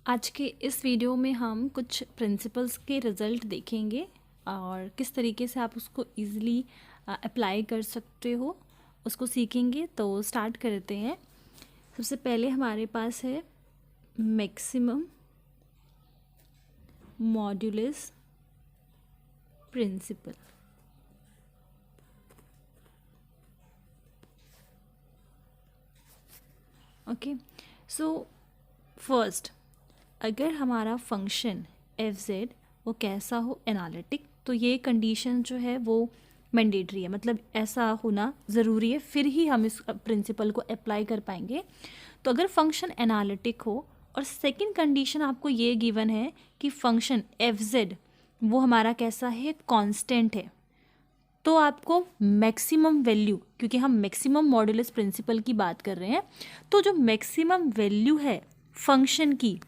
आज के इस वीडियो में हम कुछ प्रिंसिपल्स के रिज़ल्ट देखेंगे और किस तरीके से आप उसको इजीली अप्लाई कर सकते हो उसको सीखेंगे। तो स्टार्ट करते हैं। सबसे पहले हमारे पास है maximum modulus principle. Okay, so first, अगर हमारा फंक्शन एफ जेड वो कैसा हो एनालिटिक, तो ये कंडीशन जो है वो मैंडेटरी है, मतलब ऐसा होना ज़रूरी है, फिर ही हम इस प्रिंसिपल को अप्लाई कर पाएंगे। तो अगर फंक्शन एनालिटिक हो और सेकंड कंडीशन आपको ये गिवन है कि फंक्शन एफ जेड वो हमारा कैसा है, कांस्टेंट है, तो आपको मैक्सिमम वैल्यू, क्योंकि हम मैक्सिमम मॉड्यूलस प्रिंसिपल की बात कर रहे हैं, तो जो मैक्सिमम वैल्यू है फंक्शन की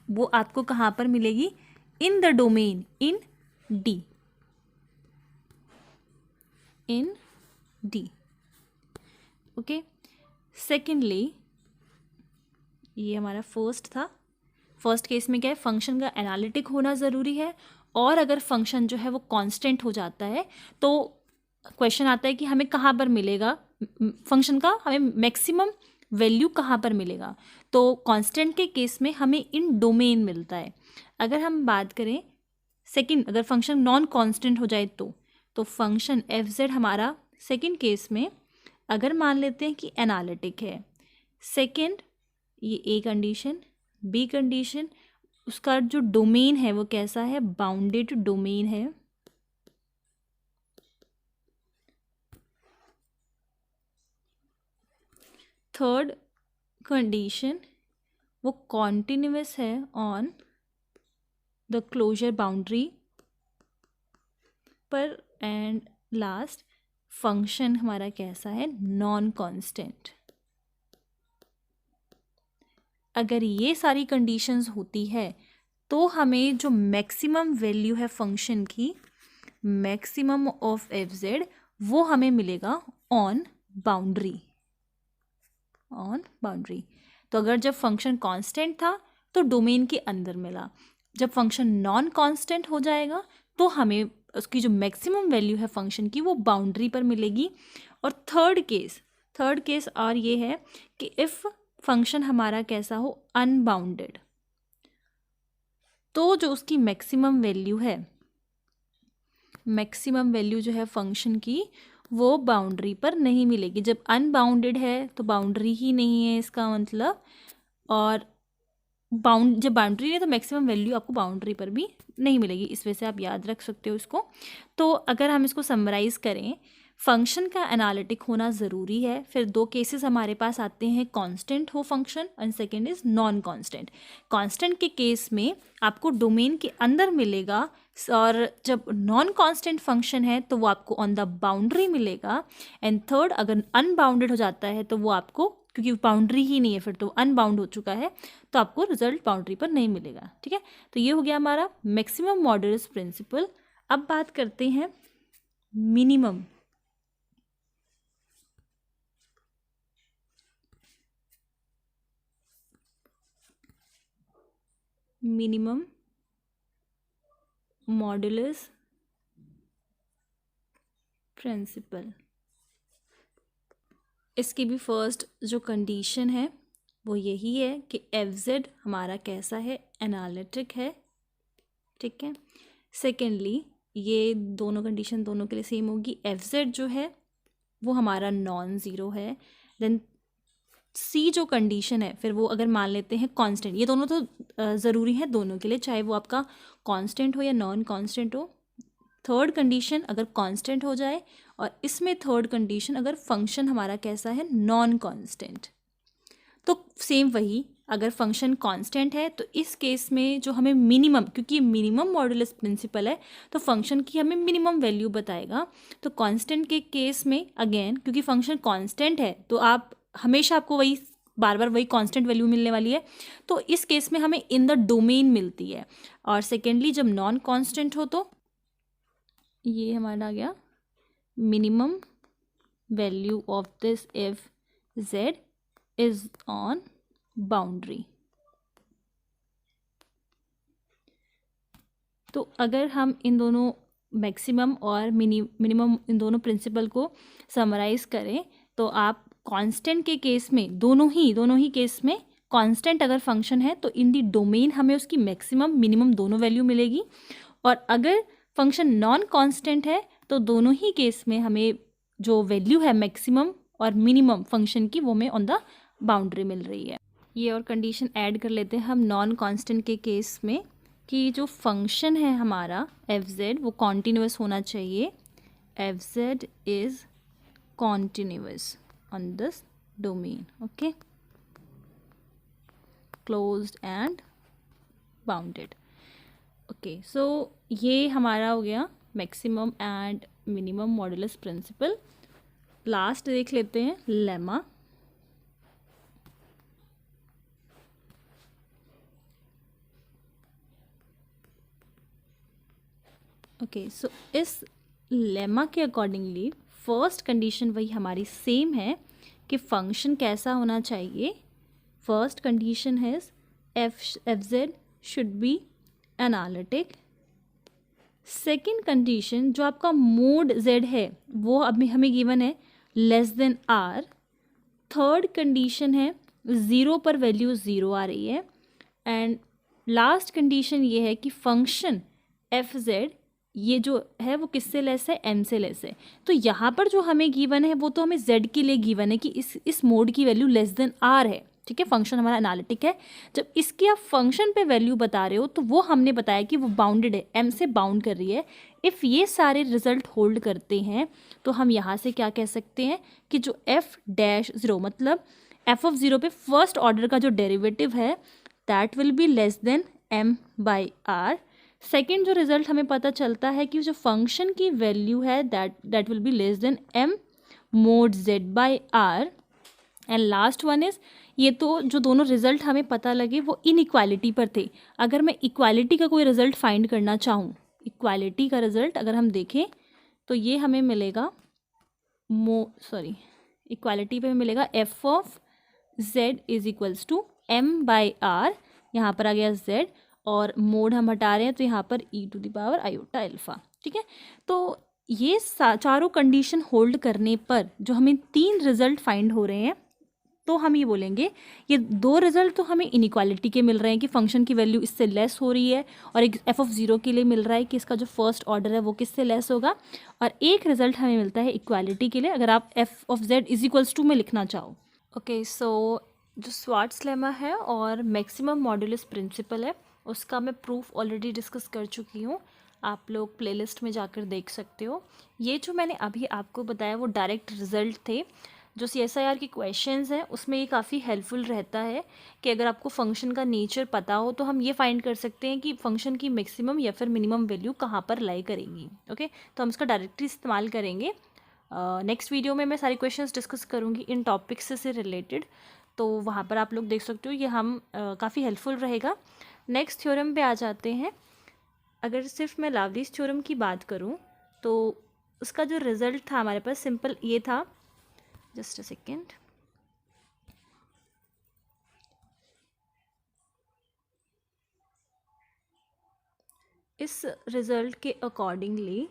वो आपको कहाँ पर मिलेगी, in the domain in D, in D. Okay, secondly ये हमारा फर्स्ट था। फर्स्ट केस में क्या है, फंक्शन का एनालिटिक होना ज़रूरी है, और अगर फंक्शन जो है वो कांस्टेंट हो जाता है तो क्वेश्चन आता है कि हमें कहाँ पर मिलेगा फंक्शन का, हमें मैक्सिमम वैल्यू कहाँ पर मिलेगा। तो कांस्टेंट के केस में हमें इन डोमेन मिलता है। अगर हम बात करें सेकंड, अगर फंक्शन नॉन कांस्टेंट हो जाए तो फंक्शन एफ जेड हमारा सेकंड केस में अगर मान लेते हैं कि एनालिटिक है, सेकंड ये ए कंडीशन, बी कंडीशन, उसका जो डोमेन है वो कैसा है, बाउंडेड डोमेन है, थर्ड कंडीशन वो कॉन्टिन्यूअस है ऑन द क्लोजर बाउंड्री पर, एंड लास्ट फंक्शन हमारा कैसा है, नॉन कांस्टेंट। अगर ये सारी कंडीशंस होती है तो हमें जो मैक्सिमम वैल्यू है फंक्शन की, मैक्सिमम ऑफ एफ जेड, वो हमें मिलेगा ऑन बाउंड्री, ऑन बाउंड्री। तो अगर जब फंक्शन कांस्टेंट था तो डोमेन के अंदर मिला, जब फंक्शन नॉन कांस्टेंट हो जाएगा तो हमें उसकी जो मैक्सिमम वैल्यू है फंक्शन की वो बाउंड्री पर मिलेगी। और थर्ड केस और ये है कि इफ़ फंक्शन हमारा कैसा हो, अनबाउंडेड, तो जो उसकी मैक्सिमम वैल्यू है, मैक्सिमम वैल्यू जो है फंक्शन की वो बाउंड्री पर नहीं मिलेगी। जब अनबाउंडेड है तो बाउंड्री ही नहीं है इसका मतलब, और जब बाउंड्री नहीं तो मैक्सिमम वैल्यू आपको बाउंड्री पर भी नहीं मिलेगी। इस वजह से आप याद रख सकते हो इसको। तो अगर हम इसको समराइज़ करें, फंक्शन का एनालिटिक होना ज़रूरी है। फिर दो केसेस हमारे पास आते हैं, कांस्टेंट हो function and second is non constant. Constant के केस में आपको डोमेन के अंदर मिलेगा, और जब नॉन कांस्टेंट फंक्शन है तो वो आपको ऑन द बाउंड्री मिलेगा। एंड थर्ड, अगर अनबाउंडेड हो जाता है तो वो आपको, क्योंकि बाउंड्री ही नहीं है फिर तो अनबाउंड हो चुका है, तो आपको रिजल्ट बाउंड्री पर नहीं मिलेगा। ठीक है, तो ये हो गया हमारा मैक्सिमम मॉड्यूलस प्रिंसिपल। अब बात करते हैं मिनिमम। मिनिमम मॉड्यूलस प्रिंसिपल, इसकी भी फर्स्ट जो कंडीशन है वो यही है कि एफ जेड हमारा कैसा है, एनालिटिक है। ठीक है, सेकेंडली ये दोनों कंडीशन दोनों के लिए सेम होगी, एफ जेड जो है वो हमारा नॉन ज़ीरो है। देन सी जो कंडीशन है, फिर वो अगर मान लेते हैं कांस्टेंट, ये दोनों तो ज़रूरी है दोनों के लिए, चाहे वो आपका कांस्टेंट हो या नॉन कांस्टेंट हो। थर्ड कंडीशन अगर कांस्टेंट हो जाए, और इसमें थर्ड कंडीशन अगर फंक्शन हमारा कैसा है, नॉन कांस्टेंट। तो सेम वही, अगर फंक्शन कांस्टेंट है तो इस केस में जो हमें मिनिमम, क्योंकि मिनिमम मॉड्यूलस प्रिंसिपल है तो फंक्शन की हमें मिनिमम वैल्यू बताएगा। तो कांस्टेंट के केस में अगेन, क्योंकि फंक्शन कांस्टेंट है तो आप हमेशा आपको वही बार बार वही कांस्टेंट वैल्यू मिलने वाली है, तो इस केस में हमें इन द डोमेन मिलती है। और सेकेंडली जब नॉन कांस्टेंट हो तो ये हमारा आ गया minimum value of this if Z is on boundary. तो अगर हम इन दोनों मैक्सिमम और मिनिमम इन दोनों प्रिंसिपल को समराइज़ करें तो आप कांस्टेंट के केस में दोनों ही केस में कांस्टेंट अगर फंक्शन है तो इन दी डोमेन हमें उसकी मैक्सिमम मिनिमम दोनों वैल्यू मिलेगी, और अगर फंक्शन नॉन कांस्टेंट है तो दोनों ही केस में हमें जो वैल्यू है मैक्सिमम और मिनिमम फंक्शन की वो हमें ऑन द बाउंड्री मिल रही है। ये और कंडीशन ऐड कर लेते हैं हम नॉन कांस्टेंट के केस में कि जो फंक्शन है हमारा f(z) वो कॉन्टिन्यूस होना चाहिए। f(z) is continuous on this domain, okay, closed and bounded. Okay, so ये हमारा हो गया maximum and minimum modulus principle. Last देख लेते हैं लेमा। ओके, सो इस लेमा के अकॉर्डिंगली फर्स्ट कंडीशन वही हमारी सेम है कि फंक्शन कैसा होना चाहिए। फर्स्ट कंडीशन है f(z) should be analytic. Second condition जो आपका मोड z है वो अभी हमें गिवन है less than r। Third condition है 0 पर वैल्यू 0 आ रही है। एंड लास्ट कंडीशन ये है कि फंक्शन f(z) ये जो है वो किससे लेस है, m से लेस है। तो यहाँ पर जो हमें गिवन है वो तो हमें z के लिए गिवन है कि इस मोड की वैल्यू लेस देन r है, ठीक है, फंक्शन हमारा एनालिटिक है। जब इसकी आप फंक्शन पे वैल्यू बता रहे हो तो वो हमने बताया कि वो बाउंडेड है, m से बाउंड कर रही है। इफ़ ये सारे रिजल्ट होल्ड करते हैं तो हम यहाँ से क्या कह सकते हैं कि जो f(0) मतलब f(0) पे फर्स्ट ऑर्डर का जो डेरिवेटिव है that will be less than m/r। Second जो रिजल्ट हमें पता चलता है कि जो फंक्शन की वैल्यू है that will be less than m mod z/r। And last one is, ये तो जो दोनों रिजल्ट हमें पता लगे वो इनइक्वालिटी पर थे। अगर मैं इक्वालिटी का कोई रिजल्ट फाइंड करना चाहूँ, इक्वालिटी का रिजल्ट अगर हम देखें तो ये हमें मिलेगा इक्वालिटी पे मिलेगा f(z) is equals to m/r। यहाँ पर आ गया z और मोड हम हटा रहे हैं तो यहाँ पर e⁻i⁴, ठीक है। तो ये चारों कंडीशन होल्ड करने पर जो हमें 3 रिजल्ट फाइंड हो रहे हैं तो हम ये बोलेंगे ये 2 रिजल्ट तो हमें इनइक्वालिटी के मिल रहे हैं कि फंक्शन की वैल्यू इससे लेस हो रही है, और एक f(0) के लिए मिल रहा है कि इसका जो फर्स्ट ऑर्डर है वो किससे लेस होगा, और एक रिजल्ट हमें मिलता है इक्वालिटी के लिए अगर आप f(z) इज इक्वल्स टू में लिखना चाहो। ओके, सो जो स्वार्ट्स लेमा है और मैक्सिमम मॉडुलस प्रिंसिपल है उसका मैं प्रूफ ऑलरेडी डिस्कस कर चुकी हूँ, आप लोग प्लेलिस्ट में जाकर देख सकते हो। ये जो मैंने अभी आपको बताया वो डायरेक्ट रिजल्ट थे। जो CSIR के क्वेश्चंस हैं उसमें ये काफ़ी हेल्पफुल रहता है कि अगर आपको फंक्शन का नेचर पता हो तो हम ये फाइंड कर सकते हैं कि फंक्शन की मैक्सिमम या फिर मिनिमम वैल्यू कहाँ पर लाई करेगी। ओके, तो हम इसका डायरेक्टली इस्तेमाल करेंगे। नेक्स्ट वीडियो में मैं सारे क्वेश्चंस डिस्कस करूँगी इन टॉपिक्स से रिलेटेड, तो वहाँ पर आप लोग देख सकते हो, ये हम काफ़ी हेल्पफुल रहेगा। नेक्स्ट थ्योरम पे आ जाते हैं। अगर सिर्फ मैं लावलीज थ्योरम की बात करूँ तो उसका जो रिज़ल्ट था हमारे पास सिंपल ये था, जस्ट अ सेकेंड, इस रिज़ल्ट के अकॉर्डिंगली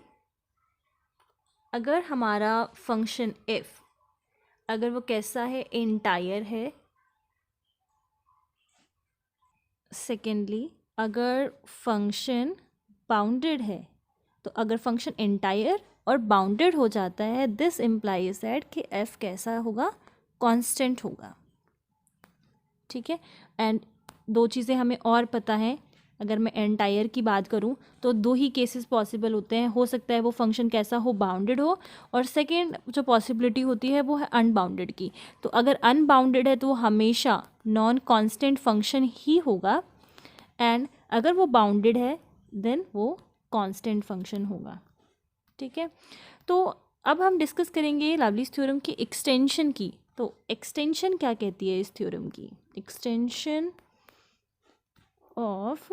अगर हमारा फंक्शन f अगर वो कैसा है, एंटायर है। सेकेंडली अगर फंक्शन बाउंडेड है, तो अगर फंक्शन एंटायर और बाउंडेड हो जाता है दिस इम्प्लाइज दैट कि f कैसा होगा, कांस्टेंट होगा, ठीक है। एंड 2 चीज़ें हमें और पता है, अगर मैं एंटायर की बात करूं तो 2 ही केसेस पॉसिबल होते हैं, हो सकता है वो फंक्शन कैसा हो, बाउंडेड हो, और सेकेंड जो पॉसिबिलिटी होती है वो है अनबाउंडेड की। तो अगर अनबाउंडेड है तो वो हमेशा नॉन कांस्टेंट फंक्शन ही होगा, एंड अगर वो बाउंडेड है देन वो कांस्टेंट फंक्शन होगा, ठीक है। तो अब हम डिस्कस करेंगे लावलीज थ्योरम की एक्सटेंशन की। तो एक्सटेंशन क्या कहती है इस थ्योरम की, extension of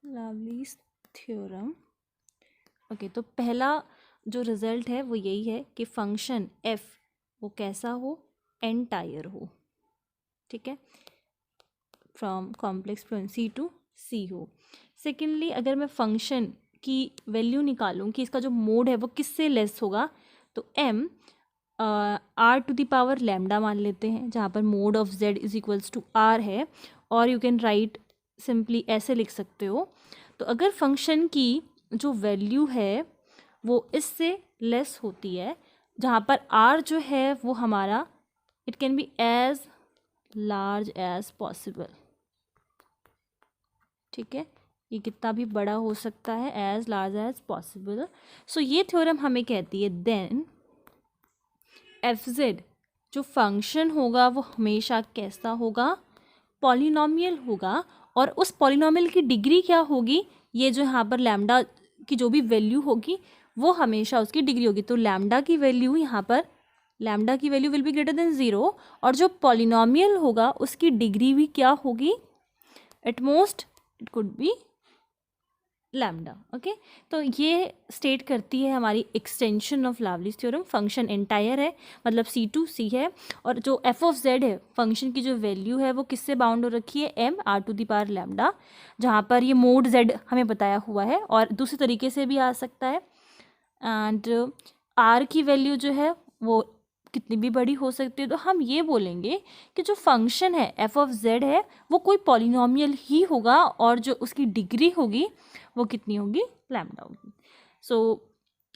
Liouville's theorem. Okay, तो पहला जो रिजल्ट है वो यही है कि फंक्शन f वो कैसा हो, एंटायर हो, ठीक है। फ्रॉम कॉम्प्लेक्स फ्लुएंसी टू सी हो। सेकेंडली अगर मैं फंक्शन की वैल्यू निकालूं कि इसका जो मोड है वो किससे लेस होगा, तो m r to the power lambda मान लेते हैं, जहाँ पर mod of z is equals to r है, और यू कैन राइट सिंपली ऐसे लिख सकते हो। तो अगर फंक्शन की जो वैल्यू है वो इससे लेस होती है, जहाँ पर r जो है वो हमारा it can be as large as possible, ठीक है, ये कितना भी बड़ा हो सकता है, as large as possible. So ये थ्योरम हमें कहती है देन एफ जेड जो फंक्शन होगा वो हमेशा कैसा होगा, पॉलिनॉमियल होगा, और उस पॉलिनॉमियल की डिग्री क्या होगी, ये जो यहाँ पर लैम्डा की जो भी वैल्यू होगी वो हमेशा उसकी डिग्री होगी। तो लैम्डा की वैल्यू यहाँ पर, लैम्डा की value will be greater than 0, और जो पॉलिनॉमियल होगा उसकी डिग्री भी क्या होगी, at most it could be lambda. Okay, तो ये स्टेट करती है हमारी extension of Liouville's theorem. Function entire है, मतलब सी टू सी है, और जो एफ ऑफ जेड है फंक्शन की जो वैल्यू है वो किससे बाउंड हो रखी है, M R to the power lambda, जहाँ पर ये मोड जेड हमें बताया हुआ है, और दूसरे तरीके से भी आ सकता है। एंड आर की वैल्यू जो है वो कितनी भी बड़ी हो सकती है, तो हम ये बोलेंगे कि जो फंक्शन है एफ ऑफ जेड है वो कोई पॉलिनॉमियल ही होगा, और जो उसकी डिग्री होगी वो कितनी होगी, लैम्डा होगी। सो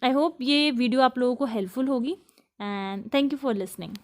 आई होप ये वीडियो आप लोगों को हेल्पफुल होगी, and thank you for listening.